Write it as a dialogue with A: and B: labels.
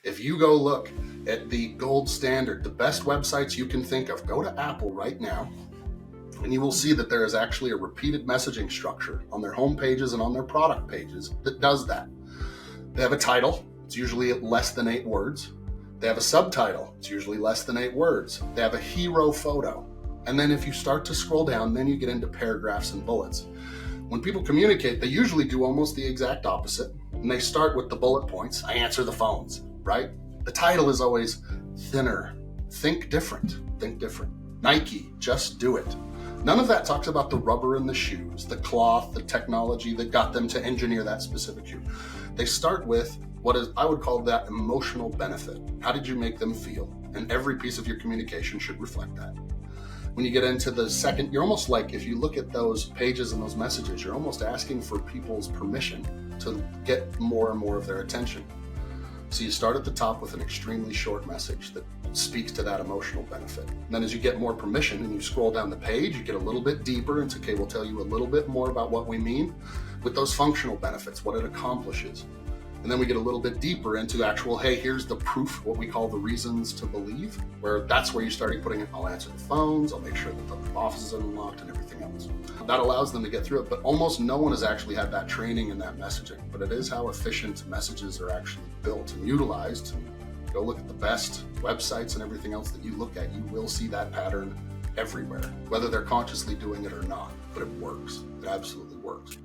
A: If you go look at the gold standard, the best websites you can think of, go to Apple right now, and you will see that there is actually a repeated messaging structure on their home pages and on their product pages that does that. They have a title, it's usually less than 8 words. They have a subtitle, it's usually less than 8 words. They have a hero photo. And then if you start to scroll down, then you get into paragraphs and bullets. When people communicate, they usually do almost the exact opposite. And they start with the bullet points. I answer the phones, right? The title is always thinner. Think different. Think different. Nike, just do it. None of that talks about the rubber in the shoes, the cloth, the technology that got them to engineer that specific shoe. They start with what is, I would call that emotional benefit. How did you make them feel? And every piece of your communication should reflect that. When you get into the second, you're almost like, if you look at those pages and those messages, you're almost asking for people's permission to get more and more of their attention. So you start at the top with an extremely short message that speaks to that emotional benefit. And then as you get more permission and you scroll down the page, you get a little bit deeper and it's okay, we'll tell you a little bit more about what we mean with those functional benefits, what it accomplishes. And then we get a little bit deeper into actual, hey, here's the proof, what we call the reasons to believe, where that's where you start putting it, I'll answer the phones, I'll make sure that the office is unlocked and everything else. That allows them to get through it, but almost no one has actually had that training in that messaging, but it is how efficient messages are actually built and utilized. And go look at the best websites and everything else that you look at, you will see that pattern everywhere, whether they're consciously doing it or not, but it works. It absolutely works.